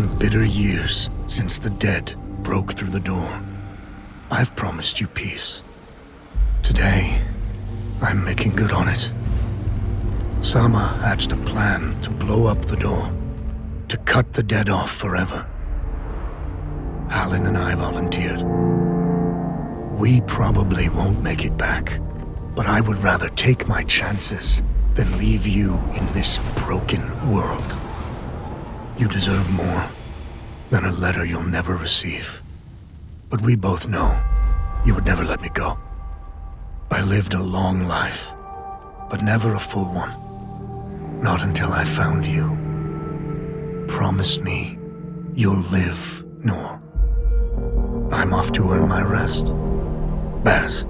been bitter years since the dead broke through the door. I've promised you peace. Today, I'm making good on it. Sama hatched a plan to blow up the door, to cut the dead off forever. Halin and I volunteered. We probably won't make it back, but I would rather take my chances than leave you in this broken world. You deserve more than a letter you'll never receive. But we both know you would never let me go. I lived a long life, but never a full one. Not until I found you. Promise me you'll live, Nor. I'm off to earn my rest. Baz.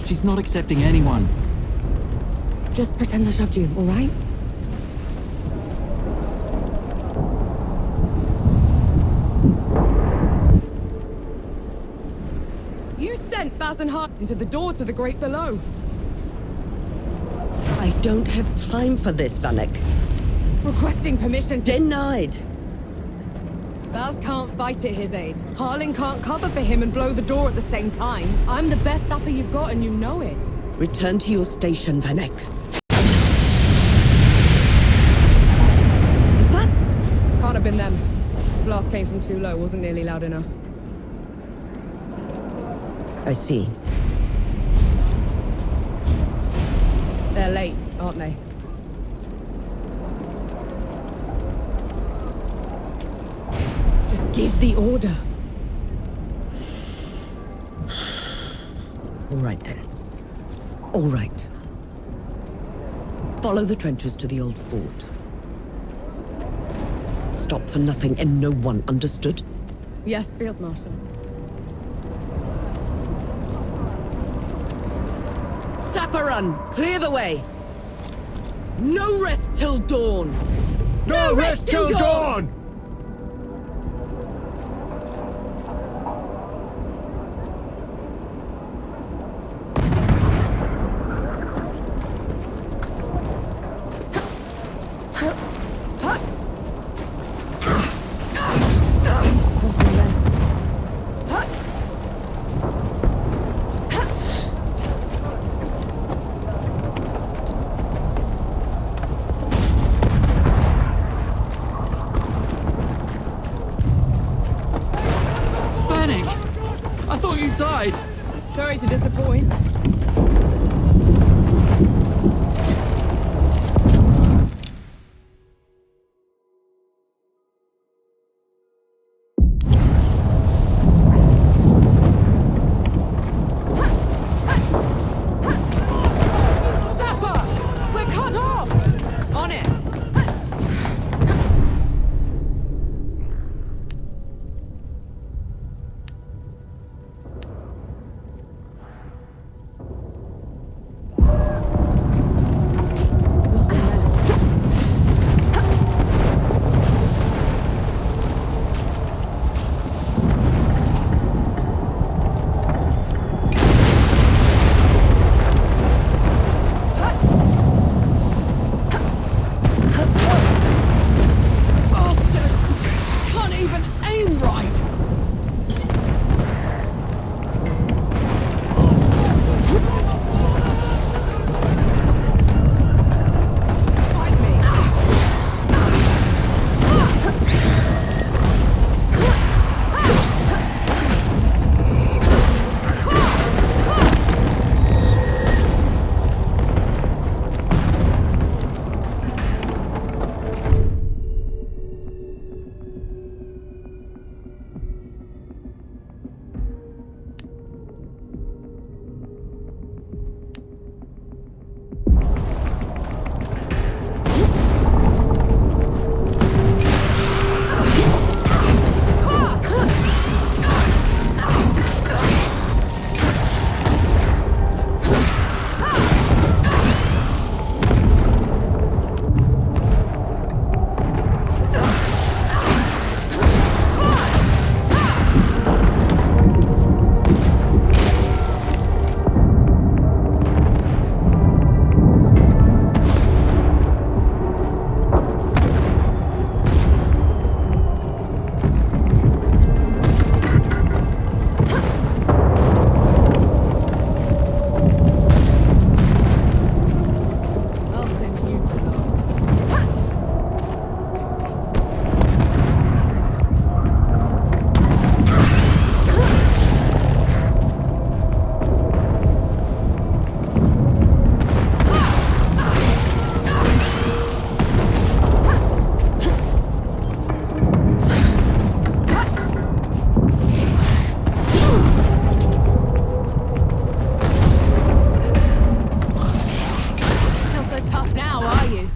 She's not accepting anyone. Just pretend I shoved you, all right? You sent Baz and Hart into the door to the Great Below. I don't have time for this, Vanek. Requesting permission to... Denied. Baz can't fight at his age. Harlan can't cover for him and blow the door at the same time. I'm the best sapper you've got and you know it. Return to your station, Vanek. Was that? Can't have been them. The blast came from too low, wasn't nearly loud enough. I see. They're late, aren't they? Just give the order. All right, then. All right. Follow the trenches to the old fort. Stop for nothing and no one, understood? Yes, Field Marshal. Sapper run! Clear the way! No rest till dawn! No rest till dawn! Now, are you?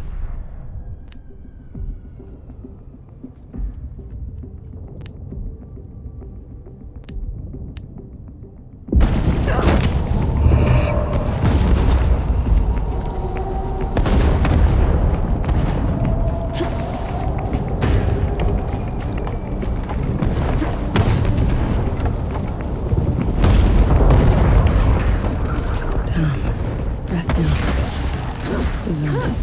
Rest now. Deserve it.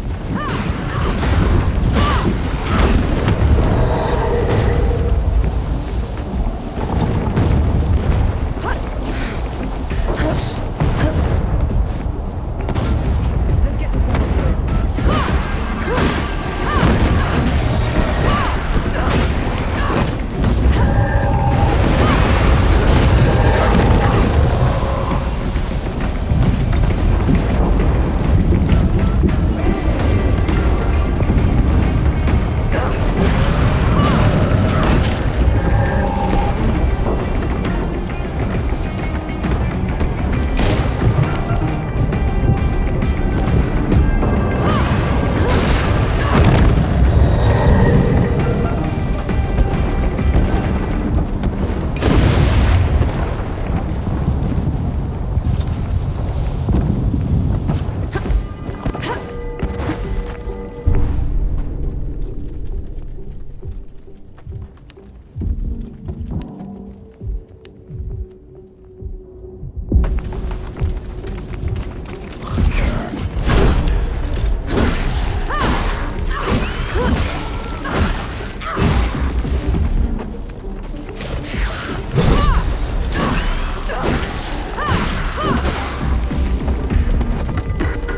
Let's get this done.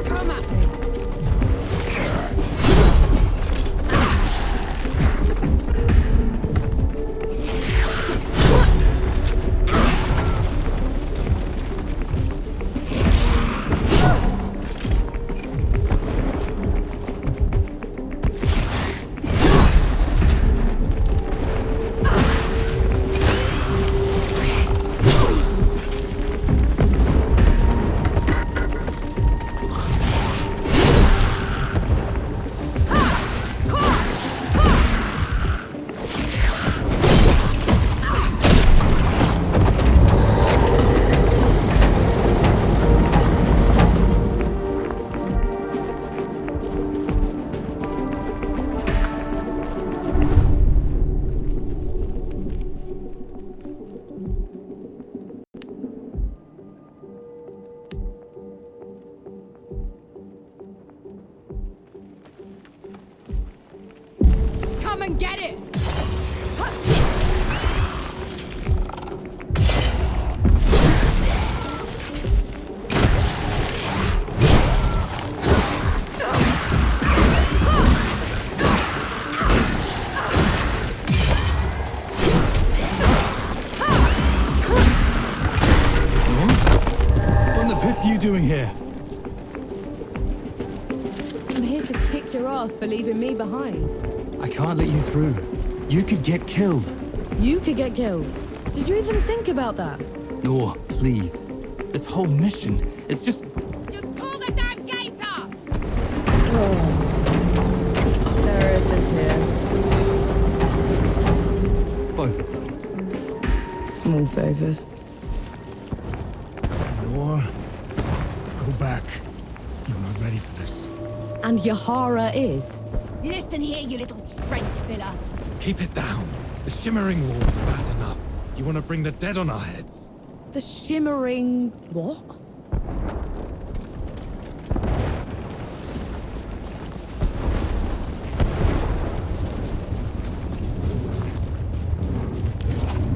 Come at me. Come and get it! What the pits are you doing here? I'm here to kick your ass for leaving me behind. I can't let you through. You could get killed. You could get killed. Did you even think about that? Nor, please. This whole mission is just... Just pull the damn gate up! There it is here. both of them. Small favors. Nor, go back. You're not ready for this. And Yahara is. Listen here, you little trench filler. Keep it down. The shimmering wall's bad enough. You want to bring the dead on our heads? The shimmering... what?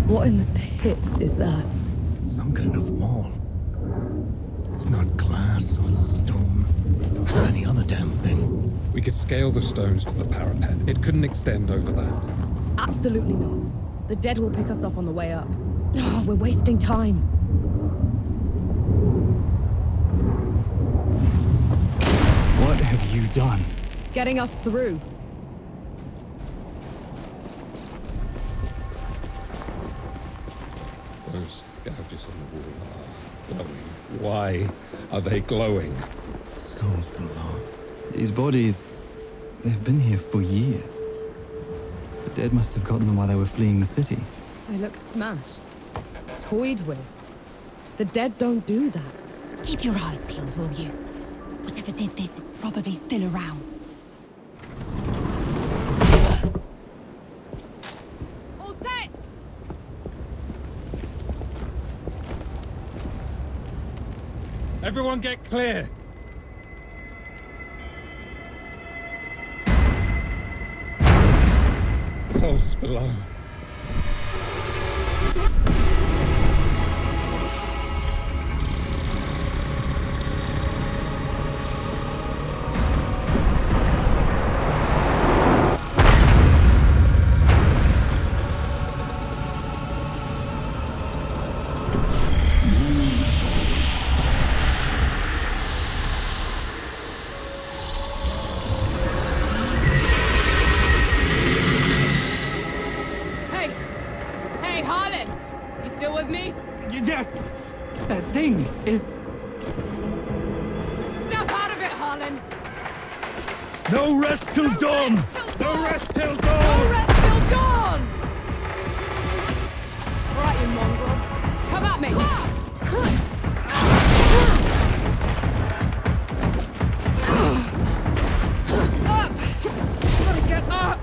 What in the pits is that? Some kind of wall. It's not glass or stone or any other damn thing. We could scale the stones to the parapet. It couldn't extend over that. Absolutely not. The dead will pick us off on the way up. Oh, we're wasting time. What have you done? Getting us through. Those gouges on the wall are glowing. Why are they glowing? Souls below. These bodies, they've been here for years. The dead must have gotten them while they were fleeing the city. They look smashed. Toyed with. The dead don't do that. Keep your eyes peeled, will you? Whatever did this is probably still around. All set! Everyone get clear! Falls below. Yes! That thing is... Snap out of it, Harlan! No rest till dawn! No rest till dawn! No rest till dawn! All right, you mongrel. Come at me! Up! Gotta get up!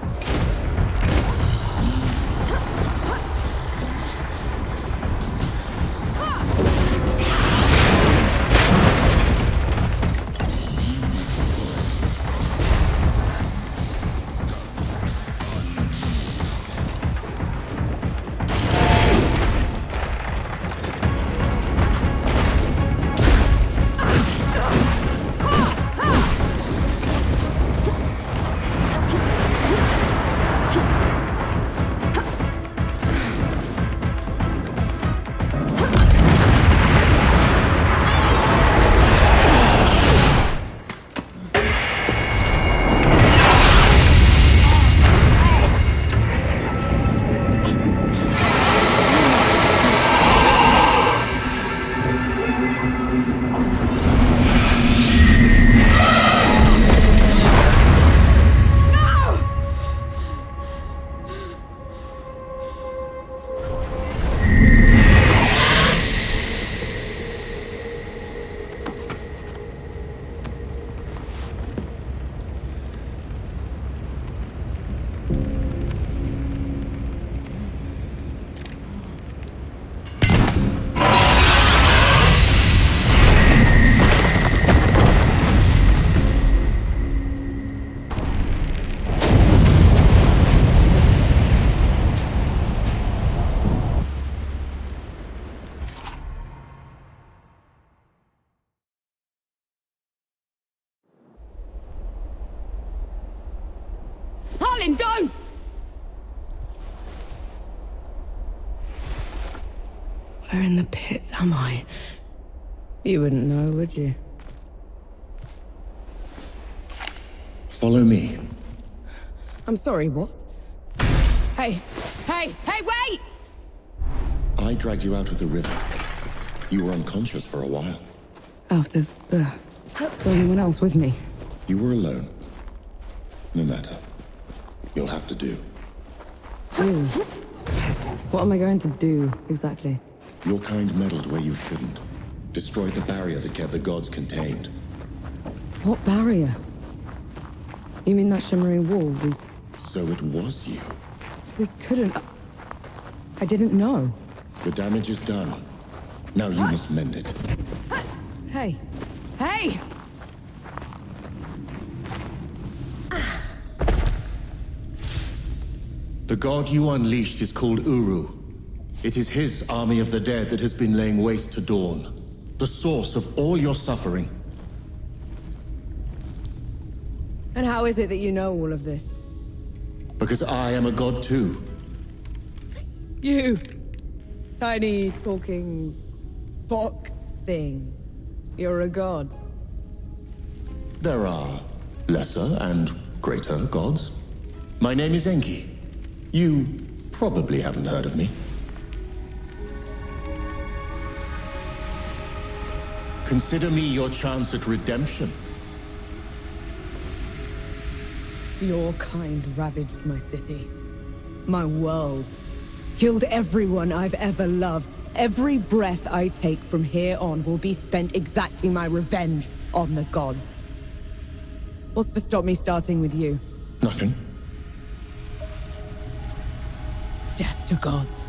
Harlan, don't! Where in the pits am I? You wouldn't know, would you? Follow me. I'm sorry, what? Hey, wait! I dragged you out of the river. You were unconscious for a while. Out of... was there anyone else with me? You were alone. No matter. You'll have to do. Do? What am I going to do, exactly? Your kind meddled where you shouldn't. Destroyed the barrier that kept the gods contained. What barrier? You mean that shimmering wall? So it was you. We couldn't... I didn't know. The damage is done. Now you must mend it. Hey. Hey! The god you unleashed is called Uru. It is his army of the dead that has been laying waste to Dawn. The source of all your suffering. And how is it that you know all of this? Because I am a god too. You! Tiny, talking... fox thing. You're a god. There are lesser and greater gods. My name is Enki. You probably haven't heard of me. Consider me your chance at redemption. Your kind ravaged my city. My world. Killed everyone I've ever loved. Every breath I take from here on will be spent exacting my revenge on the gods. What's to stop me starting with you? Nothing. Death to gods.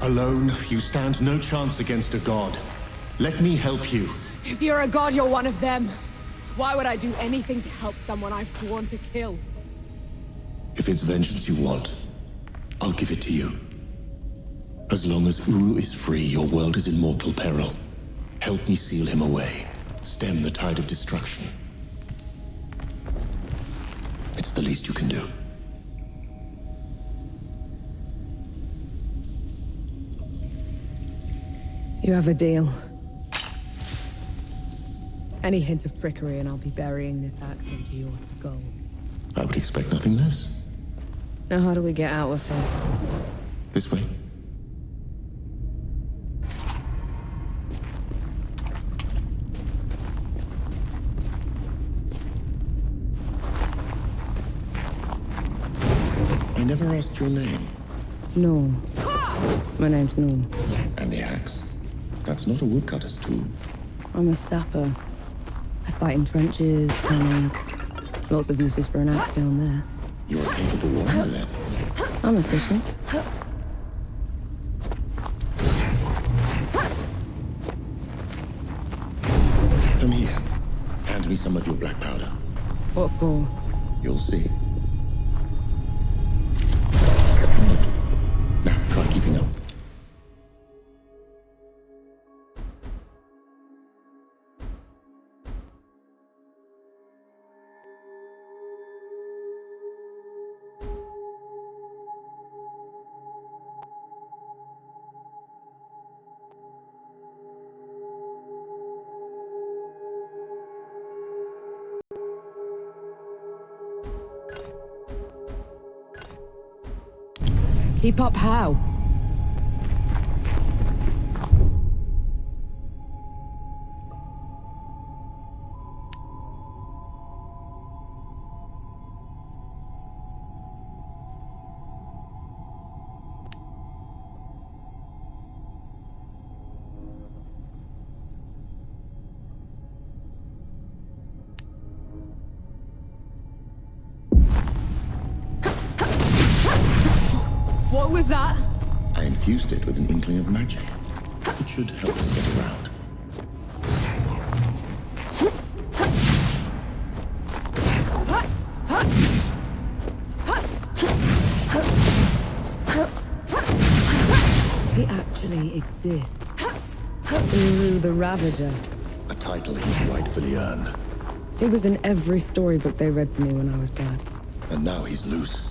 Alone, you stand no chance against a god. Let me help you. If you're a god, you're one of them. Why would I do anything to help someone I've sworn to kill? If it's vengeance you want, I'll give it to you. As long as Uru is free, your world is in mortal peril. Help me seal him away. Stem the tide of destruction. It's the least you can do. You have a deal. Any hint of trickery and I'll be burying this axe into your skull. I would expect nothing less. Now how do we get out of here? This way. I never asked your name. Nor. My name's Nor. And the axe? That's not a woodcutter's tool. I'm a sapper. I fight in trenches, tunnels. Lots of uses for an axe down there. You're a capable warrior then. I'm efficient. Come here. Hand me some of your black powder. What for? You'll see. Good. Now, try keeping up. Keep up how? What was that? I infused it with an inkling of magic. It should help us get around. He actually exists. Uru the Ravager. A title he's rightfully earned. It was in every storybook they read to me when I was bad. And now he's loose.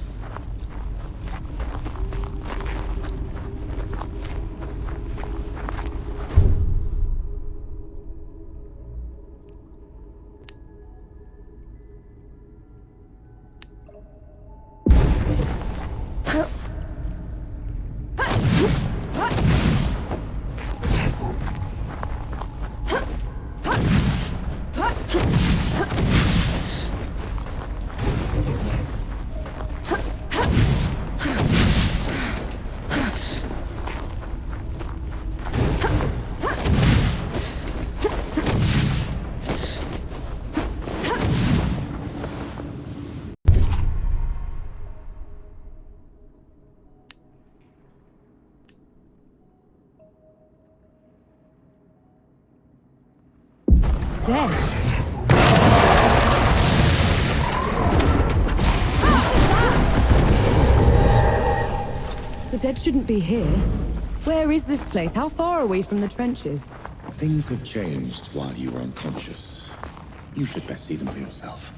Dead. The dead shouldn't be here. Where is this place? How far are we from the trenches? Things have changed while you were unconscious. You should best see them for yourself.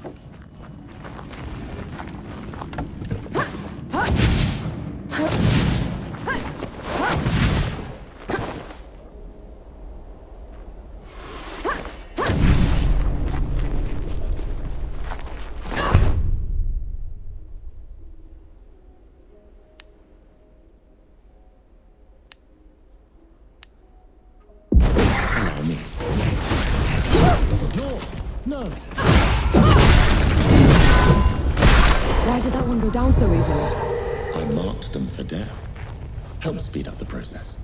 Why did that one go down so easily? I marked them for death. Help speed up the process.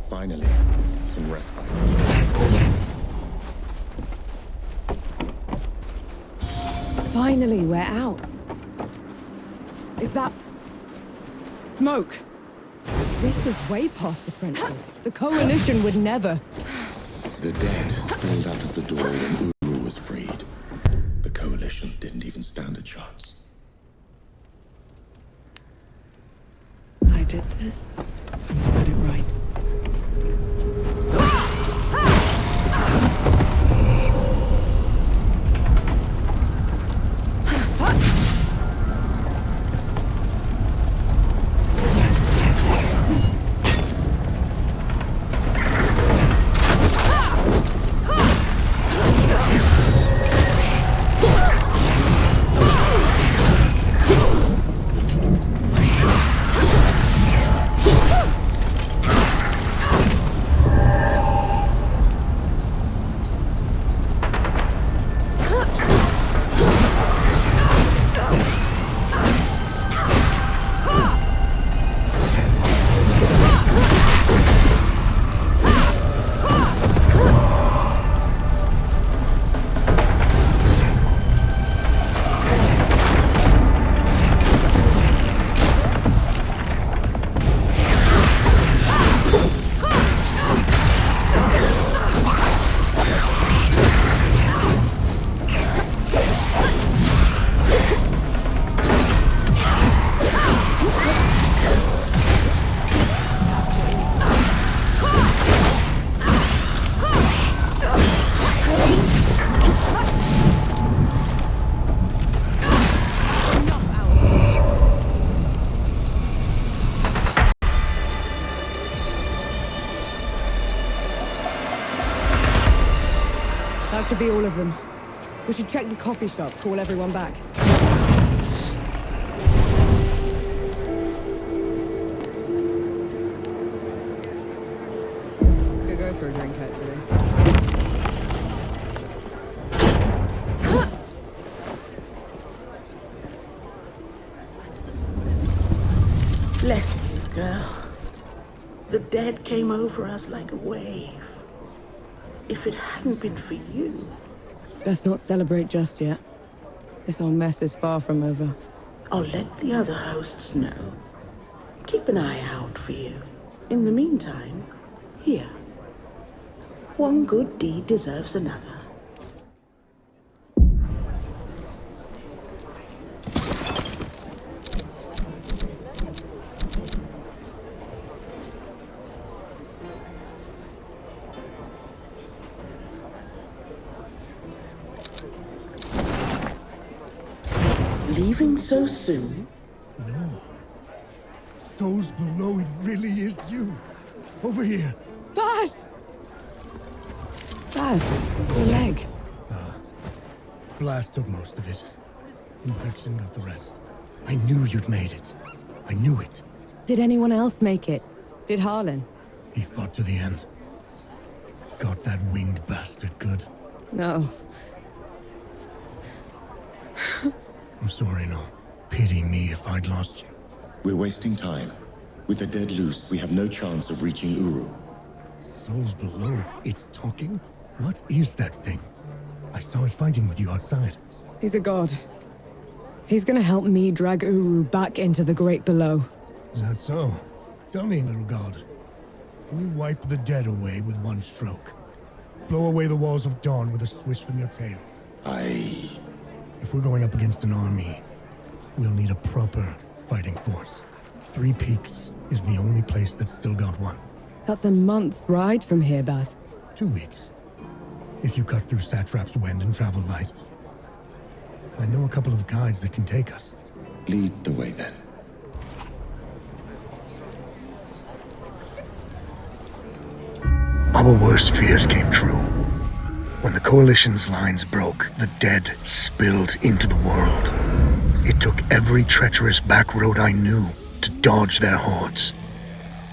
Finally, some respite. Finally, we're out. Is that... smoke? This is way past the princes. The Coalition would never... The dead spilled out of the door when Uru was freed. The Coalition didn't even stand a chance. I did this. Time to put it right. That should be all of them. We should check the coffee shop, call everyone back. Could go for a drink, actually. Bless you, girl. The dead came over us like a wave. If it hadn't been for you... Best not celebrate just yet. This whole mess is far from over. I'll let the other hosts know. Keep an eye out for you. In the meantime, here. One good deed deserves another. Leaving so soon? No. Those below, it really is you. Over here. Baz! Baz, your leg. Blast took most of it. Infection got the rest. I knew you'd made it. I knew it. Did anyone else make it? Did Harlan? He fought to the end. Got that winged bastard good. No. I'm sorry, no. Pity me if I'd lost you. We're wasting time. With the dead loose, we have no chance of reaching Uru. Souls below, it's talking? What is that thing? I saw it fighting with you outside. He's a god. He's gonna help me drag Uru back into the Great Below. Is that so? Tell me, little god. Can you wipe the dead away with one stroke? Blow away the walls of dawn with a swish from your tail? If we're going up against an army, we'll need a proper fighting force. Three Peaks is the only place that's still got one. That's a month's ride from here, Baz. 2 weeks. If you cut through Satrap's wind and travel light. I know a couple of guides that can take us. Lead the way then. Our worst fears came true. When the Coalition's lines broke, the dead spilled into the world. It took every treacherous back road I knew to dodge their hordes.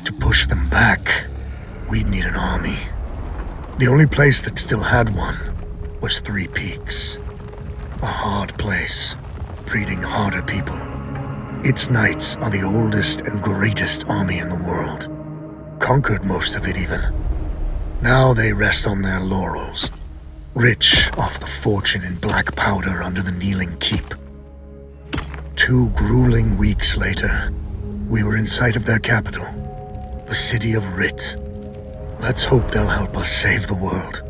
To push them back, we'd need an army. The only place that still had one was Three Peaks. A hard place, breeding harder people. Its knights are the oldest and greatest army in the world. Conquered most of it even. Now they rest on their laurels, rich off the fortune in black powder under the kneeling keep. 2 grueling weeks later, we were in sight of their capital, the city of Rit. Let's hope they'll help us save the world.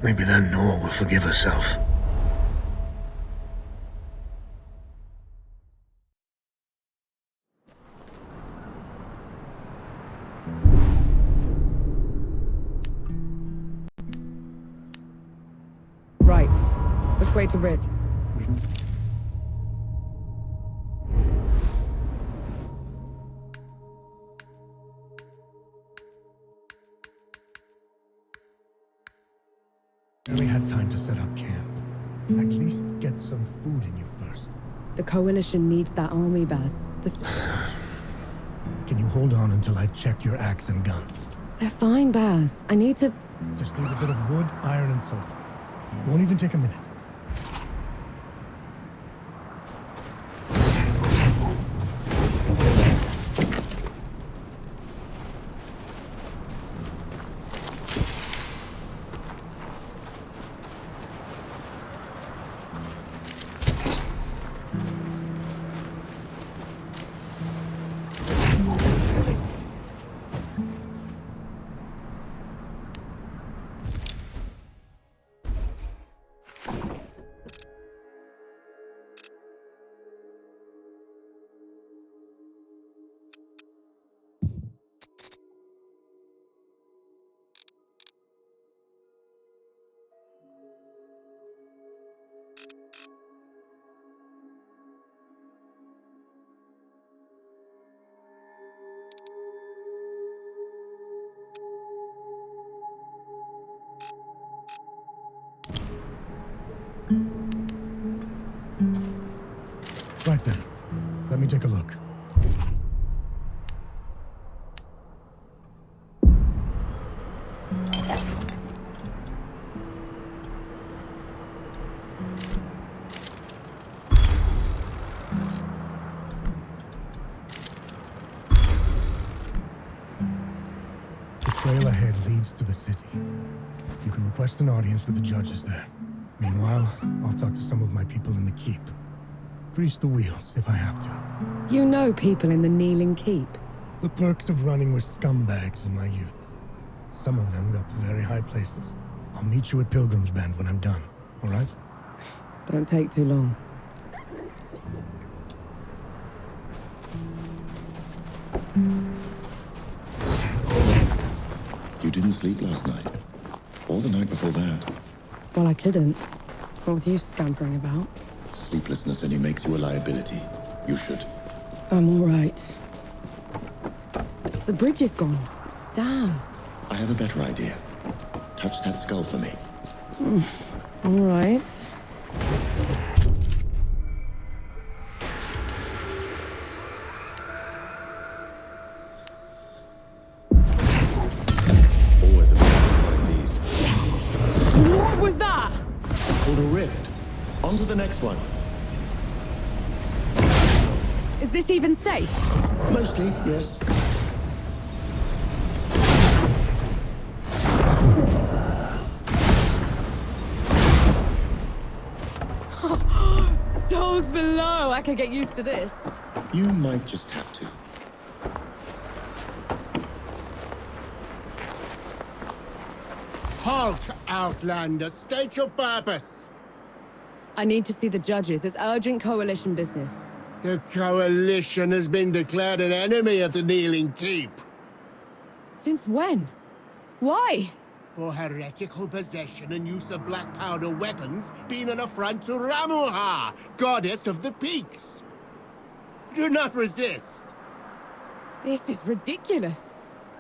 Maybe then Nor will forgive herself. Right. Which way to Rit? We had time to set up camp. At least get some food in you first. The Coalition needs that army, Baz. Can you hold on until I've checked your axe and gun? They're fine, Baz. I need to... Just needs a bit of wood, iron, and sulfur. Won't even take a minute. Right then, let me take a look. ahead leads to the city. You can request an audience with the judges there. Meanwhile, I'll talk to some of my people in the keep. Grease the wheels if I have to. You know people in the Kneeling Keep. The perks of running with scumbags in my youth. Some of them got to very high places. I'll meet you at Pilgrim's Bend when I'm done, all right? Don't take too long. You didn't sleep last night? Or the night before that? Well, I couldn't. What with you scampering about? Sleeplessness only makes you a liability. You should. I'm all right. The bridge is gone. Damn. I have a better idea. Touch that skull for me. All right. Always a problem to find these. What was that? It's called a rift. On to the next one. Is this even safe? Mostly, yes. Souls below. I can get used to this. You might just have to. Halt, Outlander. State your purpose. I need to see the judges. It's urgent coalition business. The Coalition has been declared an enemy of the Kneeling Keep. Since when? Why? For heretical possession and use of black powder weapons being an affront to Ramuha, goddess of the peaks. Do not resist. This is ridiculous.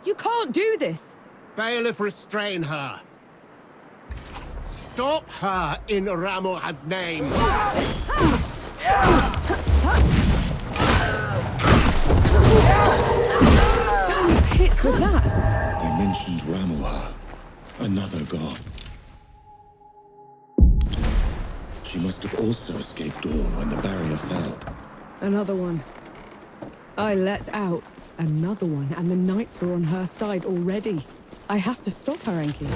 You can't do this. Bailiff, restrain her. Stop her in Ramuha's name. What was that? They mentioned Ramuha. Another god. She must have also escaped Dawn when the barrier fell. Another one. I let out another one, and the knights are on her side already. I have to stop her, Enki.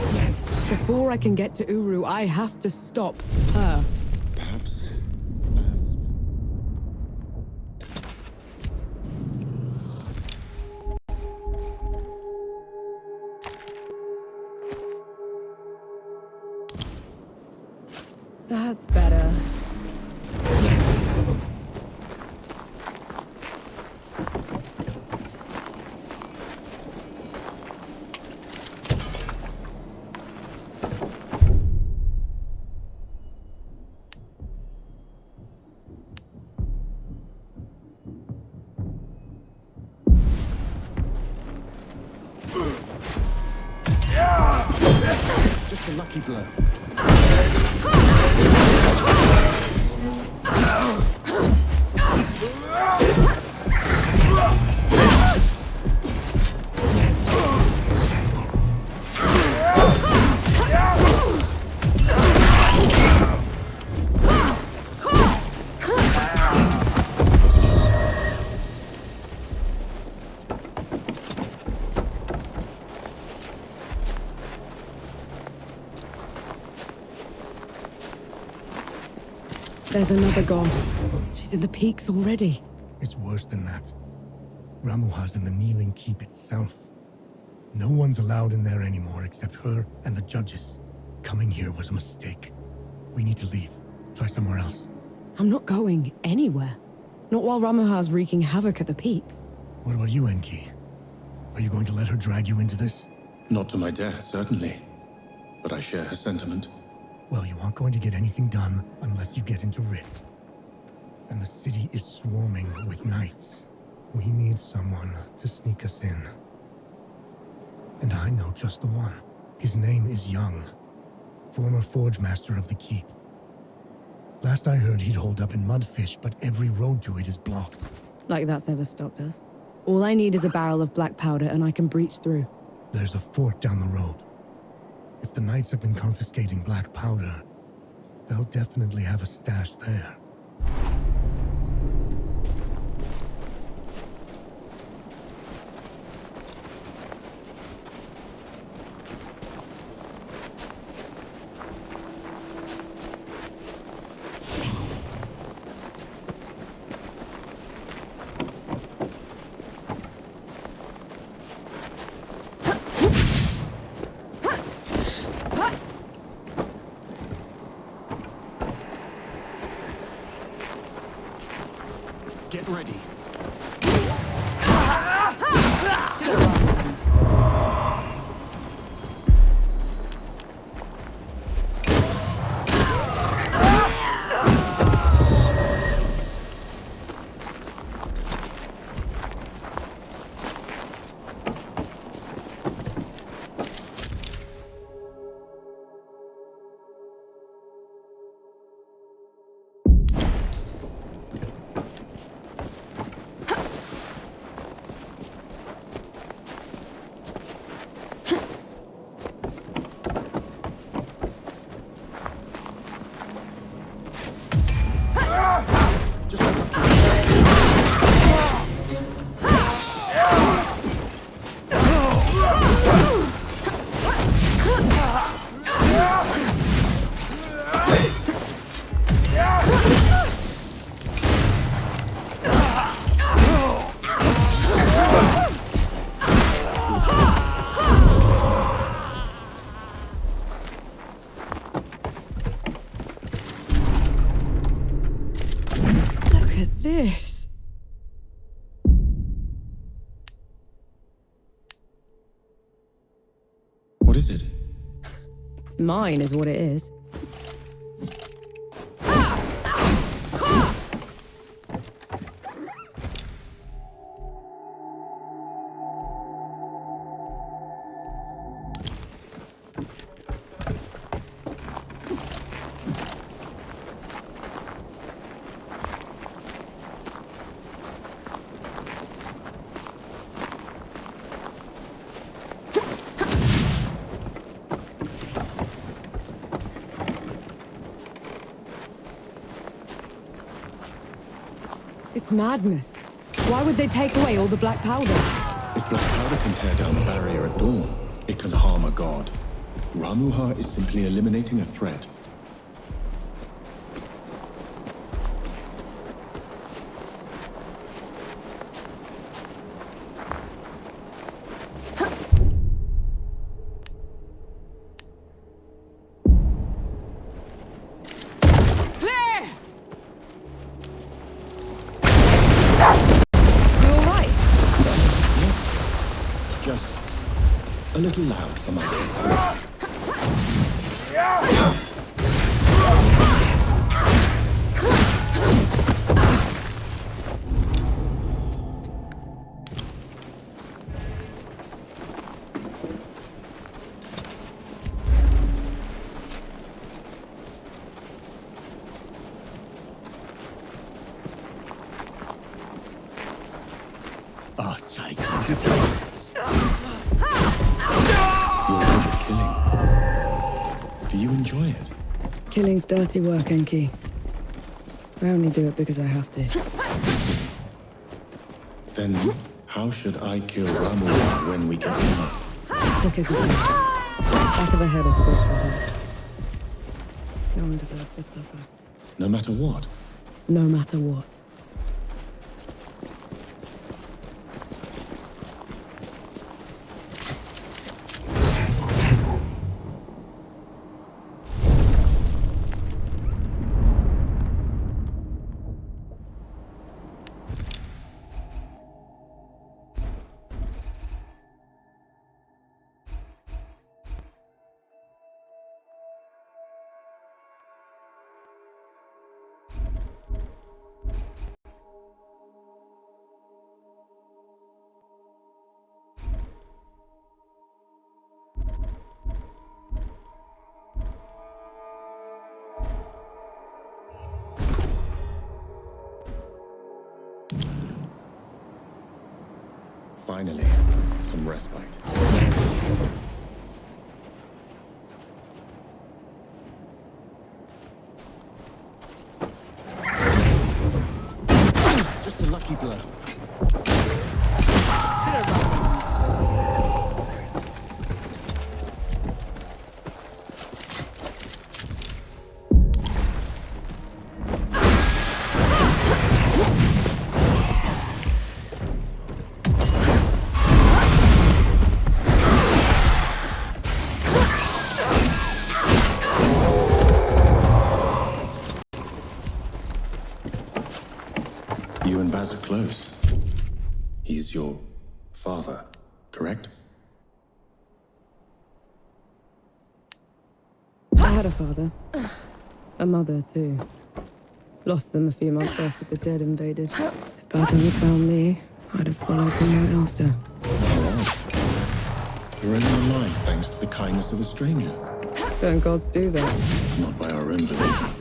Before I can get to Uru, I have to stop her. Perhaps. That's better. Just a lucky blow. There's another god. She's in the peaks already. It's worse than that. Ramuha's in the Kneeling Keep itself. No one's allowed in there anymore except her and the judges. Coming here was a mistake. We need to leave. Try somewhere else. I'm not going anywhere. Not while Ramuha's wreaking havoc at the peaks. What about you, Enki? Are you going to let her drag you into this? Not to my death, certainly. But I share her sentiment. Well, you aren't going to get anything done unless you get into Rit. And the city is swarming with knights. We need someone to sneak us in. And I know just the one. His name is Young, former forge master of the keep. Last I heard, he'd hold up in Mudfish, but every road to it is blocked. Like that's ever stopped us. All I need is a barrel of black powder and I can breach through. There's a fort down the road. If the knights have been confiscating black powder, they'll definitely have a stash there. Get ready. This. What is it? It's mine, is what it is. It's madness. Why would they take away all the black powder? If black powder can tear down the barrier at dawn, it can harm a god. Ramuha is simply eliminating a threat. A little loud for my taste. I'll take you to places. Do you enjoy it? Killing's dirty work, Enki. I only do it because I have to. Then how should I kill Ramuha when we get him? Quick as you can. Back of the head or straight body. No one deserves to suffer. No matter what? No matter what. Finally, some respite. Just a lucky blow. has it close. He's your father, correct? I had a father. A mother, too. Lost them a few months after the dead invaded. If Basim had found me, I'd have followed them right after. You're only alive thanks to the kindness of a stranger. Don't gods do that? Not by our own volition.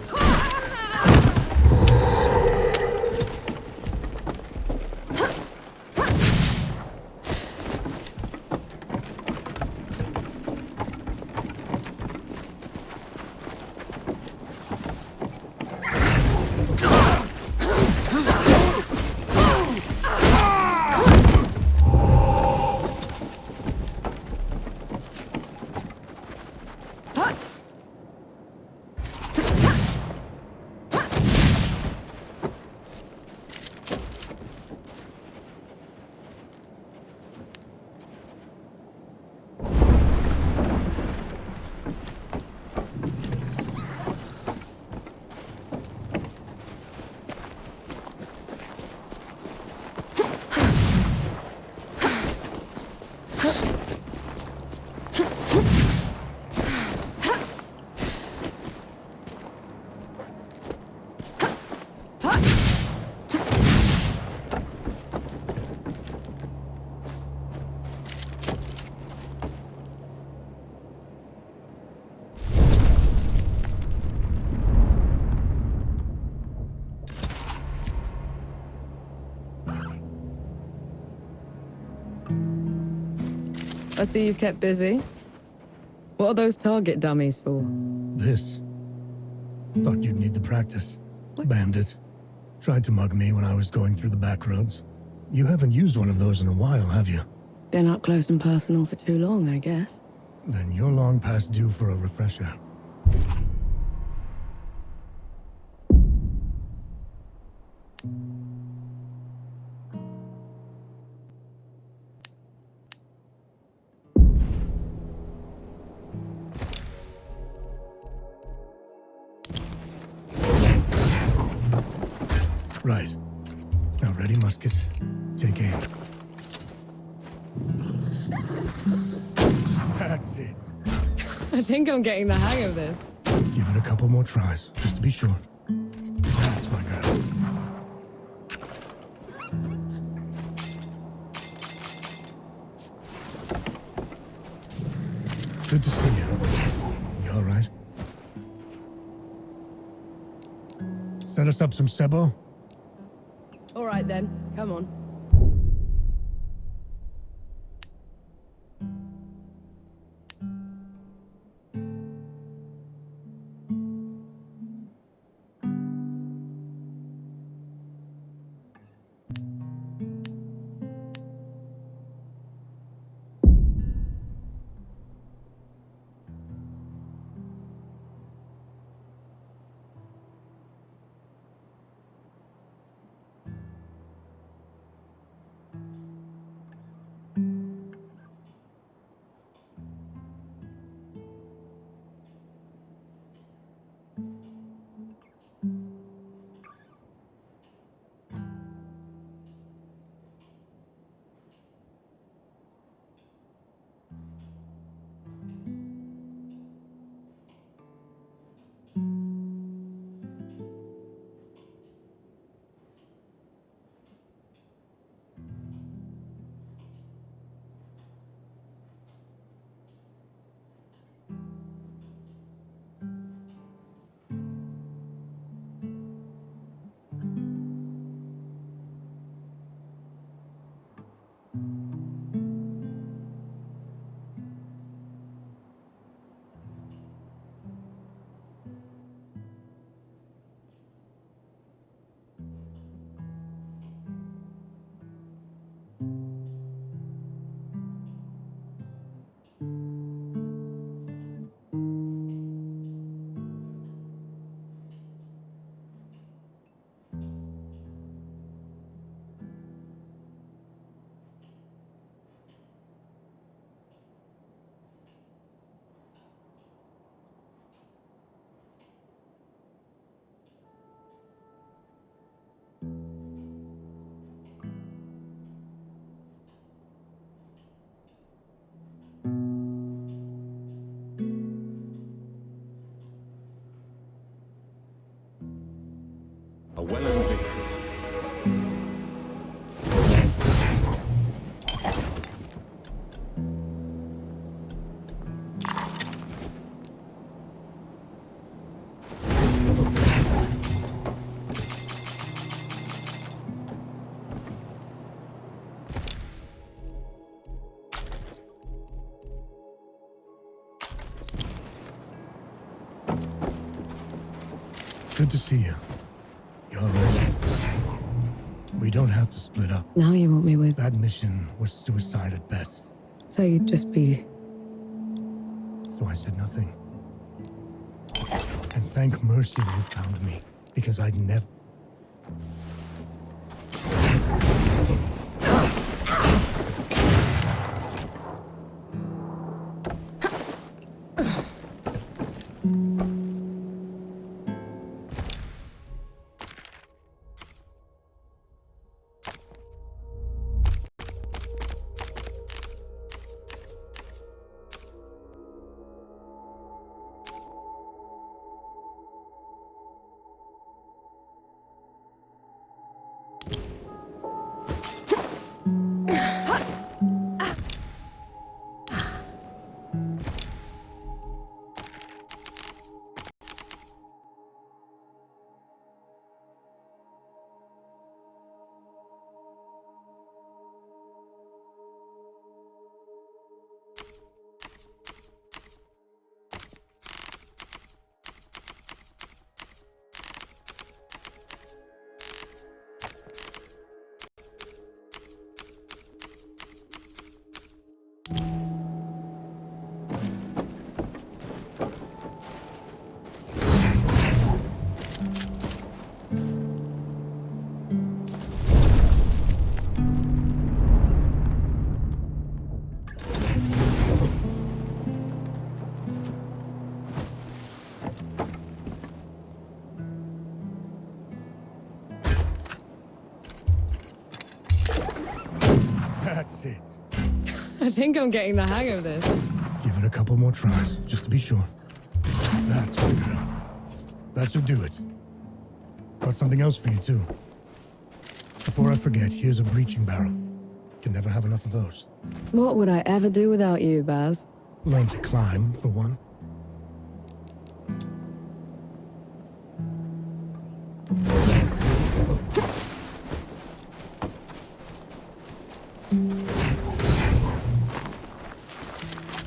I see you've kept busy. What are those target dummies for? This. Thought you'd need the practice. Bandit. Tried to mug me when I was going through the back roads. You haven't used one of those in a while, have you? Been up close and personal for too long, I guess. Then you're long past due for a refresher. Right. Now ready, musket. Take aim. That's it. I think I'm getting the hang of this. Give it a couple more tries, just to be sure. That's my girl. Good to see you. You all right? Set us up some sebo? All right then, come on. well-earned victory. Good to see you. You all right? We don't have to split up. Now you want me with... That mission was suicide at best. So you'd just be... So I said nothing. And thank mercy you found me, because I'd never... That's it. I think I'm getting the hang of this. Give it a couple more tries, just to be sure. That's my girl. That should do it. Got something else for you, too. Before I forget, here's a breaching barrel. Can never have enough of those. What would I ever do without you, Baz? Learn to climb, for one.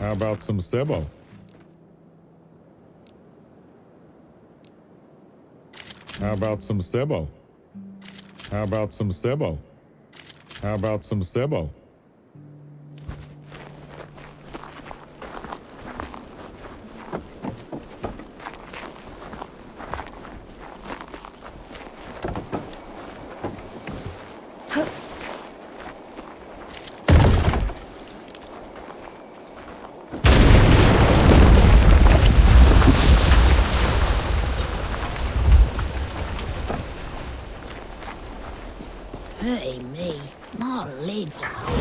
How about some Sebo? How about some Sebo? How about some Sebo? How about some Sebo? Hey, me. My legs are